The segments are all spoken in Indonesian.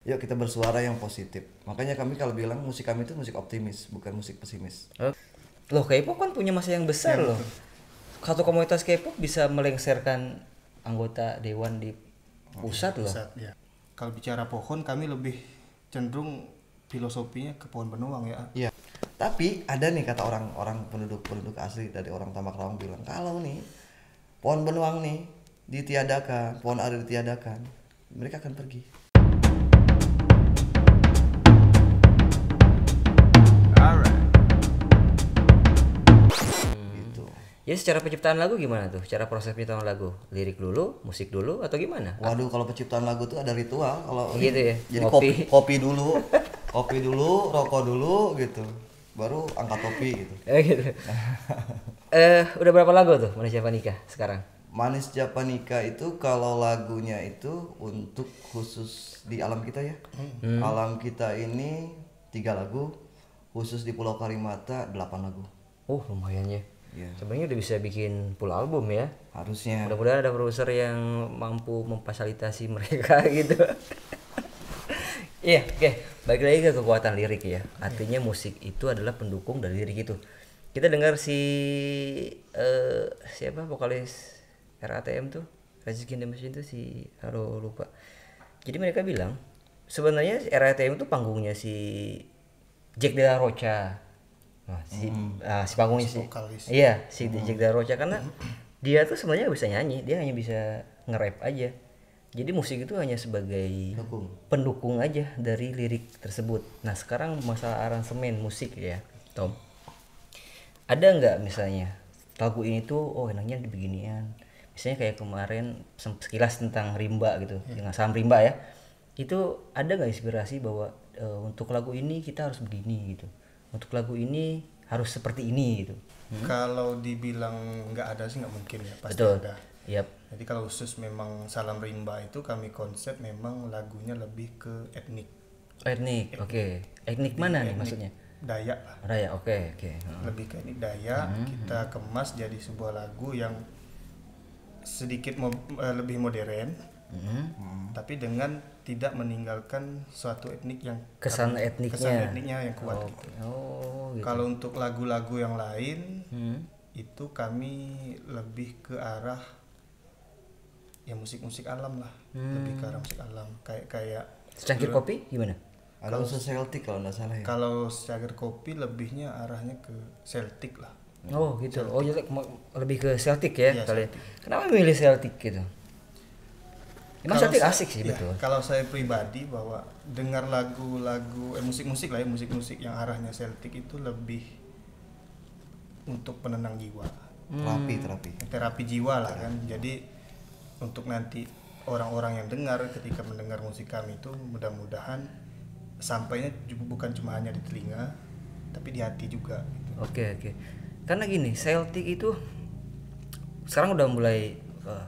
Yuk kita bersuara yang positif. Makanya kami kalau bilang musik kami itu musik optimis, bukan musik pesimis. Loh, K-pop kan punya masa yang besar Ya, loh. betul. Satu komunitas K-pop bisa melengsarkan anggota dewan di pusat loh. Pusat, ya. Kalau bicara pohon, kami lebih cenderung filosofinya ke pohon benuang ya. Iya. Tapi ada nih kata orang-orang penduduk asli dari orang Tambak Rawang bilang kalau nih pohon benuang nih ditiadakan, pohon ara ditiadakan, mereka akan pergi. Gitu. Ya secara penciptaan lagu gimana tuh? Cara proses penciptaan lagu? Lirik dulu, musik dulu atau gimana? Waduh, kalau penciptaan lagu tuh ada ritual. Kalau Gitu ya, jadi ngopi. kopi dulu, kopi dulu, rokok dulu gitu. Baru angkat topi gitu. Gitu. Udah berapa lagu tuh Manusia Panika sekarang? Manis Japanika itu kalau lagunya itu untuk khusus di alam kita ya. Alam kita ini 3 lagu, khusus di Pulau Karimata 8 lagu. Oh lumayan ya. Iya. Sebenarnya udah bisa bikin full album ya. Harusnya. Mudah-mudahan ada produser yang mampu memfasilitasi mereka gitu. Iya, oke. Balik lagi ke kekuatan lirik ya. Artinya musik itu adalah pendukung dari lirik itu. Kita dengar si siapa vokalis RATM tuh, Rage Against the Machine tuh si lupa. Jadi mereka bilang sebenarnya RATM itu panggungnya si Jack De La Rocha. Nah, si panggungnya si vokalis. iya si Jack De La Rocha karena dia tuh sebenarnya bisa nyanyi, dia hanya bisa nge-rap aja. Jadi musik itu hanya sebagai pendukung aja dari lirik tersebut. Nah sekarang masalah aransemen musik ya Tom, ada nggak misalnya lagu ini tuh oh enaknya beginian, misalnya kayak kemarin sekilas tentang rimba gitu dengan Sam Rimba ya, itu ada nggak inspirasi bahwa untuk lagu ini kita harus begini gitu, untuk lagu ini harus seperti ini gitu? Kalau dibilang nggak ada sih nggak mungkin ya, pasti Betul. ada. Yap. Jadi kalau khusus memang Salam Rimba itu kami konsep memang lagunya lebih ke etnik. Etnik, oke. Etnik mana nih maksudnya? Dayak lah. Raya, oke. Lebih ke etnik Dayak, kita kemas jadi sebuah lagu yang sedikit lebih modern, tapi dengan tidak meninggalkan suatu etnik yang Kesan etniknya. kesan etniknya yang kuat Oh, gitu. oh gitu. Kalau untuk lagu-lagu yang lain itu kami lebih ke arah ya musik-musik alam lah, lebih ke arah musik alam kayak Secangkir kopi gimana? Ada unsur Celtic kalau nggak salah ya. kalau Secangkir Kopi lebihnya arahnya ke Celtic lah. Oh gitu. Oh jadi lebih ke Celtic ya Iya, kalian. Celtic. Kenapa milih Celtic gitu? Emang Kalau Celtic saya- asik sih iya, betul. Kalau saya pribadi bahwa dengar lagu-lagu musik-musik lah ya, musik-musik yang arahnya Celtic itu lebih untuk penenang jiwa, Terapi. terapi jiwa lah kan. Jadi untuk nanti orang-orang yang dengar ketika mendengar musik kami itu mudah-mudahan sampainya bukan cuma hanya di telinga tapi di hati juga gitu. Oke. Karena gini, Celtic itu sekarang udah mulai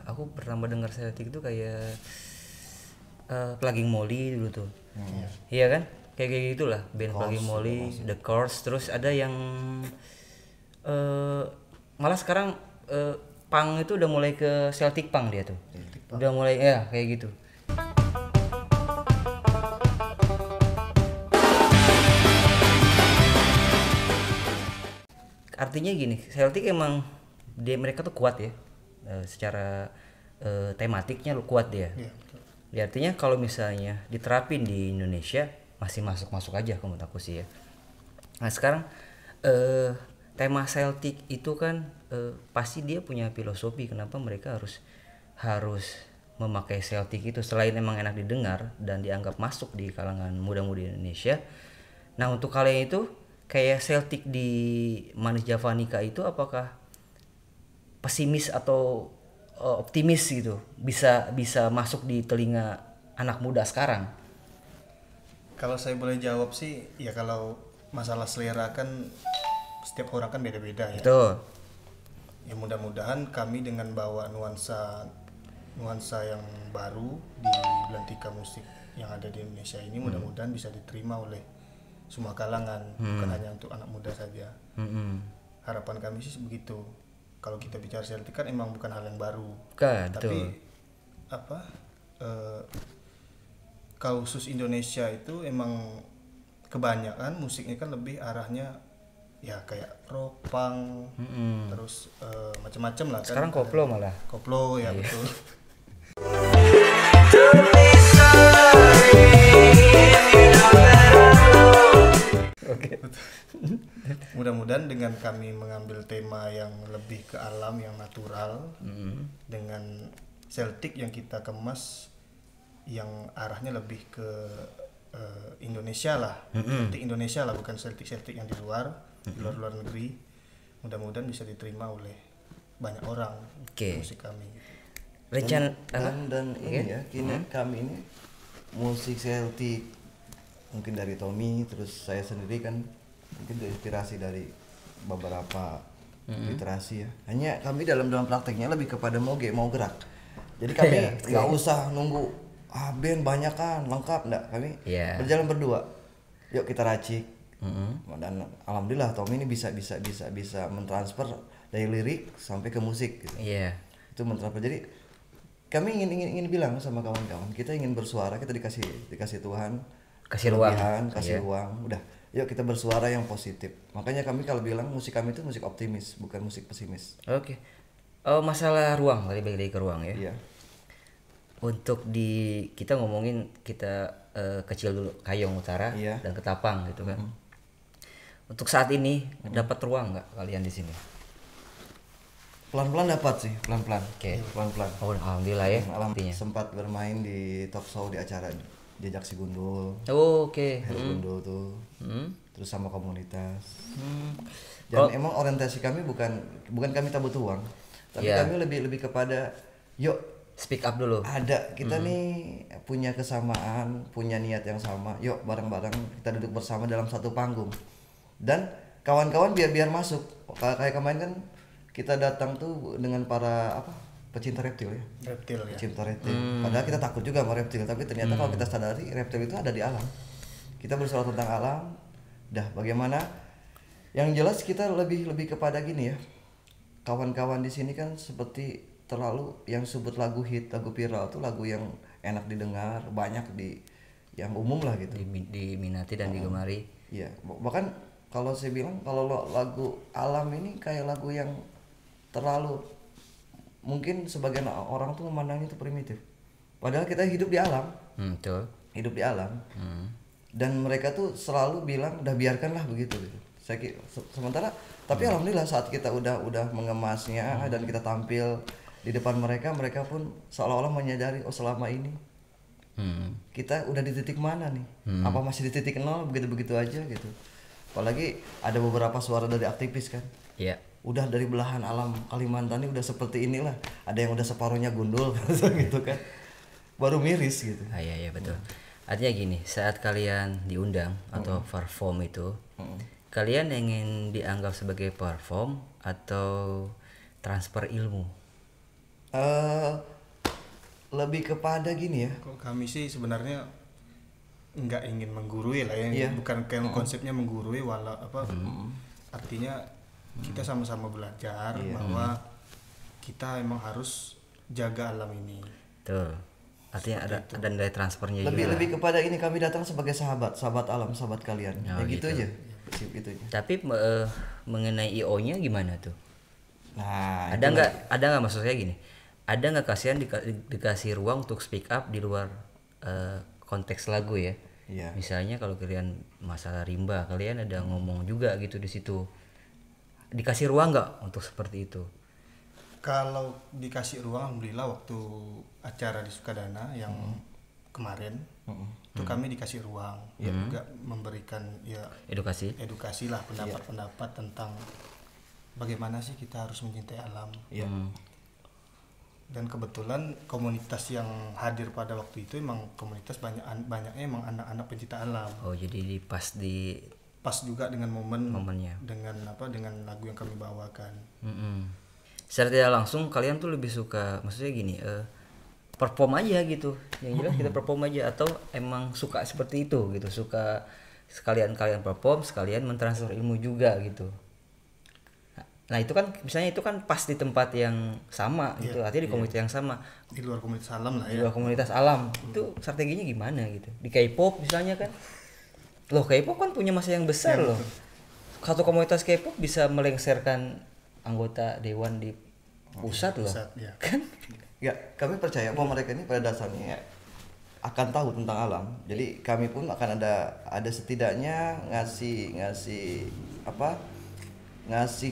aku pertama dengar Celtic itu kayak Plugging Molly dulu tuh. Iya kan? Kayak gitulah, band Plugging Molly, The Course, terus ada yang malah sekarang punk itu udah mulai ke Celtic punk dia tuh. Udah mulai ya kayak gitu. Artinya gini, Celtic emang mereka tuh kuat ya, secara tematiknya lu kuat dia. Iya, betul. Ya, artinya kalau misalnya diterapin di Indonesia masih masuk aja menurut aku sih ya. Nah sekarang tema Celtic itu kan pasti dia punya filosofi kenapa mereka harus memakai Celtic itu selain emang enak didengar dan dianggap masuk di kalangan muda-mudi Indonesia. Nah untuk kalian itu kayak Celtic di Manis Javanica itu apakah pesimis atau optimis gitu bisa masuk di telinga anak muda sekarang? Kalau saya boleh jawab sih ya, kalau masalah selera kan setiap orang kan beda-beda ya. Betul. Ya mudah-mudahan kami dengan bawa nuansa yang baru di belantika musik yang ada di Indonesia ini mudah-mudahan bisa diterima oleh semua kalangan, bukan hanya untuk anak muda saja. Harapan kami sih begitu. Kalau kita bicara Celtic kan emang bukan hal yang baru, Bukan, tapi betul. kalau khusus Indonesia itu emang kebanyakan musiknya kan lebih arahnya ya kayak rock, punk, terus macam-macam lah kan. Sekarang koplo malah. Koplo ya betul. Oke. Mudah-mudahan dengan kami mengambil tema yang lebih ke alam, yang natural, dengan Celtic yang kita kemas yang arahnya lebih ke Indonesia lah, Celtic Indonesia lah, bukan Celtic yang di luar negeri. Mudah-mudahan bisa diterima oleh banyak orang musik kami. Rencana Dan ini ya, kami ini musik Celtic mungkin dari Tommy, terus saya sendiri kan mungkin terinspirasi dari beberapa literasi ya. Hanya kami dalam prakteknya lebih kepada mau gerak. Jadi kami nggak usah nunggu band banyak kan lengkap, enggak, kami berjalan berdua. Yuk kita racik. Dan alhamdulillah Tommy ini bisa mentransfer dari lirik sampai ke musik gitu. Itu mentransfer. Jadi kami ingin bilang sama kawan-kawan, kita ingin bersuara, kita dikasih Tuhan kasih ruang, ruang. Udah, yuk kita bersuara yang positif. Makanya kami kalau bilang musik kami itu musik optimis, bukan musik pesimis. Oke. Oh, masalah ruang, balik lagi ke ruang ya. Iya. Untuk kita ngomongin kecil dulu, Kayong Utara dan Ketapang gitu kan. Untuk saat ini dapat ruang nggak kalian di sini? Pelan-pelan dapat sih, pelan-pelan. Oke. Pelan-pelan. Oh, alhamdulillah ya. Sempat bermain di talk show di acara Jejak Si Gundul. Oh, oke. Gundul tuh. Terus sama komunitas. Dan emang orientasi kami bukan kami tabut uang, tapi kami lebih kepada yuk speak up dulu. Ada kita nih punya kesamaan, punya niat yang sama. Yuk bareng-bareng kita duduk bersama dalam satu panggung. Dan kawan-kawan biar masuk. Kayak kemarin kan kita datang tuh dengan para pecinta reptil ya. Pecinta reptil. Padahal kita takut juga sama reptil, tapi ternyata kalau kita sadari reptil itu ada di alam. Kita bersuara tentang alam. Dah bagaimana? Yang jelas kita lebih kepada gini ya. Kawan-kawan di sini kan seperti terlalu yang sebut lagu hit, lagu viral tuh lagu yang enak didengar, banyak yang umum lah gitu. Diminati dan digemari. Iya, bahkan kalau saya bilang kalau lagu alam ini kayak lagu yang terlalu mungkin sebagian orang tuh memandangnya itu primitif. Padahal kita hidup di alam. Betul. Hidup di alam. Dan mereka tuh selalu bilang udah biarkanlah begitu gitu. Sementara tapi alhamdulillah saat kita udah mengemasnya dan kita tampil di depan mereka pun seolah-olah menyadari selama ini kita udah di titik mana nih? Apa masih di titik nol begitu aja gitu. Apalagi ada beberapa suara dari aktivis kan. Iya. Udah dari belahan alam Kalimantan ini udah seperti inilah. Ada yang udah separuhnya gundul gitu kan. Baru miris gitu. Iya betul. Artinya gini, saat kalian diundang atau perform itu, kalian ingin dianggap sebagai perform atau transfer ilmu? Lebih kepada gini ya. Kalau kami sih sebenarnya nggak ingin menggurui lah ya. Bukan kayak konsepnya menggurui artinya kita sama-sama belajar bahwa kita emang harus jaga alam ini. Tuh. Artinya ada nilai transfernya juga. Lebih kepada ini kami datang sebagai sahabat alam, sahabat kalian. Gitu aja. Gitu aja. Tapi mengenai IO-nya gimana tuh? Nah, ada nggak maksud saya gini? Ada nggak kasihan dikasih ruang untuk speak up di luar konteks lagu ya? Iya. Misalnya kalau kalian masalah rimba, kalian ada ngomong juga gitu di situ. Dikasih ruang nggak untuk seperti itu? Kalau dikasih ruang, alhamdulillah waktu acara di Sukadana yang kemarin itu kami dikasih ruang juga memberikan edukasi lah pendapat tentang bagaimana sih kita harus mencintai alam. Dan kebetulan komunitas yang hadir pada waktu itu emang komunitas banyaknya emang anak-anak pencinta alam. Oh, jadi pas juga dengan momennya, dengan lagu yang kami bawakan. Secara tidak langsung kalian tuh lebih suka, maksudnya gini, perform aja gitu, yang jelas kita perform aja, atau emang suka seperti itu gitu, suka sekalian kalian perform, sekalian mentransfer ilmu juga gitu. Nah itu kan misalnya itu kan pas di tempat yang sama gitu, artinya di komunitas yang sama, Di luar komunitas alam lah di ya. luar komunitas alam. Itu strateginya gimana gitu? Di K-pop misalnya kan, loh K-pop kan punya masa yang besar loh. Satu komunitas K-pop bisa melengsarkan anggota dewan di pusat loh, Pusat, ya. kan? Ya, kami percaya bahwa mereka ini pada dasarnya akan tahu tentang alam. Jadi kami pun akan ada setidaknya ngasih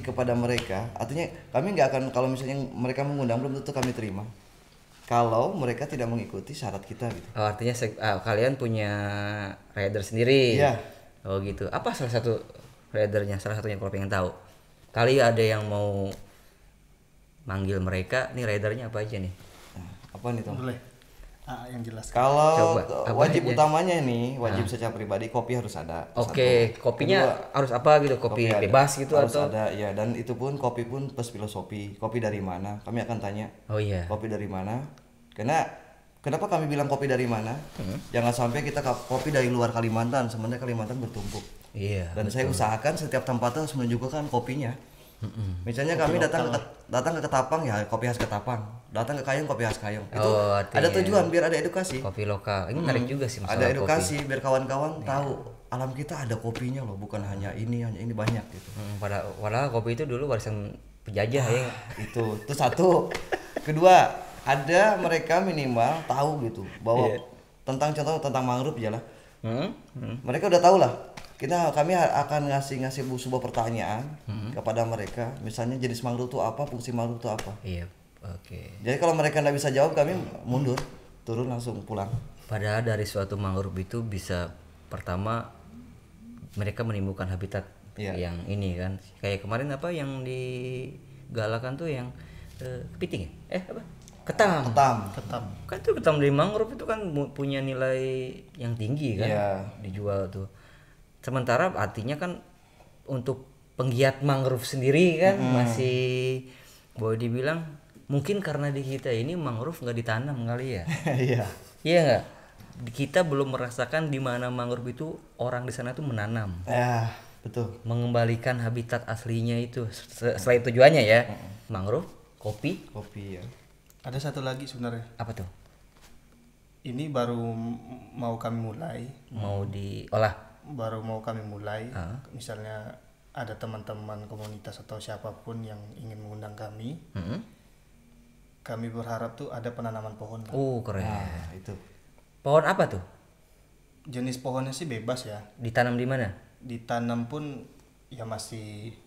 kepada mereka. Artinya kami nggak akan, kalau misalnya mereka mengundang belum tentu kami terima. Kalau mereka tidak mengikuti syarat kita gitu. Oh, artinya kalian punya rider sendiri. Iya. Oh gitu. Apa salah satu ridernya? Salah satunya kalau pengen tahu. Kali ada yang mau manggil mereka, nih ridernya apa aja nih? Nah, apa nih Tom? Boleh. Yang jelas. Kalau Coba, apa wajib aja? utamanya nih, wajib secara pribadi kopi harus ada. Oke, Satu. kopinya Kedua, harus apa gitu? Kopi ada. bebas gitu Harus atau? ada ya, dan itu pun kopi pun plus filosofi. Kopi dari mana? Kami akan tanya. Oh iya. Kopi dari mana? Kenapa kami bilang kopi dari mana? Jangan sampai kita kopi dari luar Kalimantan, sebenarnya Kalimantan bertumpuk. Iya. Dan saya usahakan setiap tempat itu harus menunjukkan kopinya. Misalnya kami datang ke Ketapang ya kopi khas Ketapang, datang ke Kayong kopi khas Kayong. Itu Oh, ada artinya tujuan biar ada edukasi. Kopi lokal. Ini menarik juga sih masalah Ada edukasi kopi. biar kawan-kawan tahu alam kita ada kopinya loh, bukan hanya ini banyak gitu. Padahal kopi itu dulu warisan penjajah ya. Itu satu. Kedua, ada mereka minimal tahu gitu bahwa tentang mangrove ya lah. Mereka udah tahu lah. Kami akan ngasih sebuah pertanyaan kepada mereka. Misalnya jenis mangrove itu apa, fungsi mangrove itu apa. Iya. Oke. Jadi kalau mereka nggak bisa jawab, kami mundur, turun langsung pulang. Padahal dari suatu mangrove itu bisa pertama mereka menimbulkan habitat yang ini kan. Kayak kemarin apa yang digalakan tuh yang kepiting ya? Apa? Ketam. Kan tuh ketam dari mangrove itu kan punya nilai yang tinggi kan. Iya. Dijual tuh. Sementara artinya kan untuk penggiat mangrove sendiri kan masih boleh dibilang mungkin karena di kita ini mangrove nggak ditanam kali ya. Iya. Iya nggak? Kita belum merasakan di mana mangrove itu orang di sana tuh menanam. Ya, betul. Mengembalikan habitat aslinya itu selain tujuannya ya. Mangrove, kopi. Kopi ya. Ada satu lagi sebenarnya. Apa tuh? Ini baru mau kami mulai. Mau diolah. Misalnya ada teman-teman komunitas atau siapapun yang ingin mengundang kami, kami berharap tuh ada penanaman pohon lah. Keren. Nah, itu. Pohon apa tuh? Jenis pohonnya sih bebas ya, Ditanam di mana? ditanam pun ya masih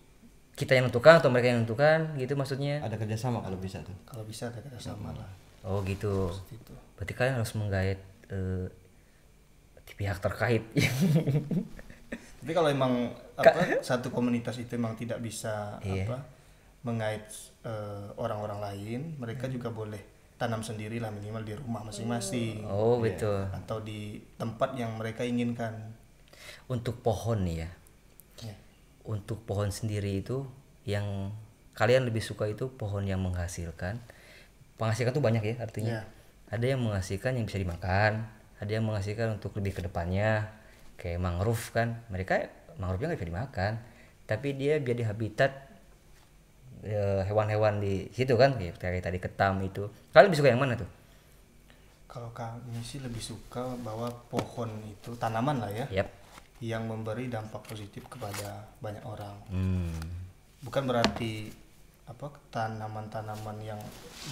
Kita yang nentukan atau mereka yang nentukan gitu maksudnya? Ada kerjasama kalau bisa tuh. kalau bisa ada kerjasama lah. Oh gitu. Itu. Berarti kalian harus menggait di pihak terkait. Tapi kalau emang satu komunitas itu emang tidak bisa mengait orang-orang lain, mereka juga boleh tanam sendiri lah minimal di rumah masing-masing. Oh betul. Atau di tempat yang mereka inginkan. Untuk pohon nih ya. Untuk pohon sendiri itu yang kalian lebih suka itu pohon yang menghasilkan. Menghasilkan tuh banyak ya artinya. Ada yang menghasilkan yang bisa dimakan, ada yang menghasilkan untuk lebih ke depannya. Kayak mangrove kan, mereka mangrove-nya nggak bisa dimakan, tapi dia jadi habitat hewan-hewan di situ kan, kayak tadi ketam itu. Kalian lebih suka yang mana tuh? Kalau kami sih lebih suka bahwa pohon itu tanaman lah ya, yang memberi dampak positif kepada banyak orang. Bukan berarti tanaman-tanaman yang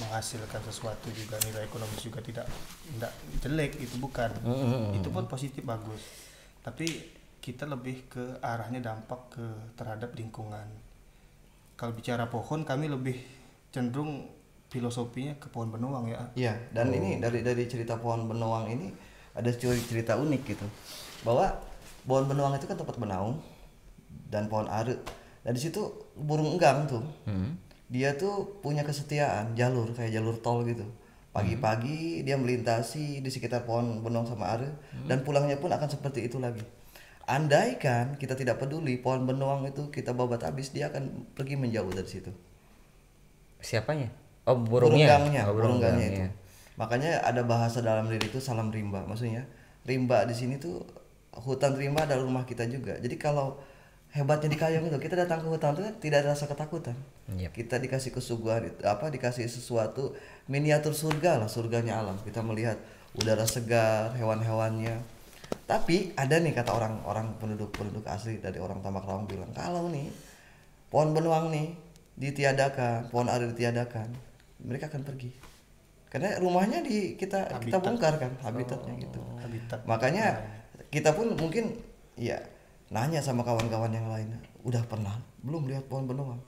menghasilkan sesuatu juga nilai ekonomis juga tidak jelek, itu bukan. Itu pun positif bagus. Tapi kita lebih ke arahnya dampak terhadap lingkungan. Kalau bicara pohon, kami lebih cenderung filosofinya ke pohon benuang ya. Iya, dan ini dari cerita pohon benuang ini ada cerita unik gitu. Bahwa pohon benuang itu kan tempat bernaung dan pohon are. Dan di situ burung enggang tuh. Dia tuh punya kesetiaan kayak jalur tol gitu. Pagi-pagi dia melintasi di sekitar pohon benuang sama are dan pulangnya pun akan seperti itu lagi. Andaikan kita tidak peduli pohon benuang itu kita babat habis, dia akan pergi menjauh dari situ. Siapanya? Oh, burungnya. Burunggangnya itu. Makanya ada bahasa dalam diri itu salam rimba. Maksudnya rimba di sini tuh hutan rimba adalah rumah kita juga. Jadi kalau hebatnya di Kayong itu, kita datang ke hutan itu tidak ada rasa ketakutan. Yep. Kita dikasih kesuguhan dikasih sesuatu miniatur surga lah, surganya alam. Kita melihat udara segar, hewan-hewannya. Tapi ada nih kata orang-orang penduduk asli dari orang Tambak Lawang bilang, kalau nih pohon benuang nih ditiadakan, pohon ari ditiadakan, mereka akan pergi. Karena rumahnya kita bongkar kan, habitatnya gitu. Habitat. Makanya kita pun mungkin ya nanya sama kawan-kawan yang lain, udah pernah belum lihat pohon benuang?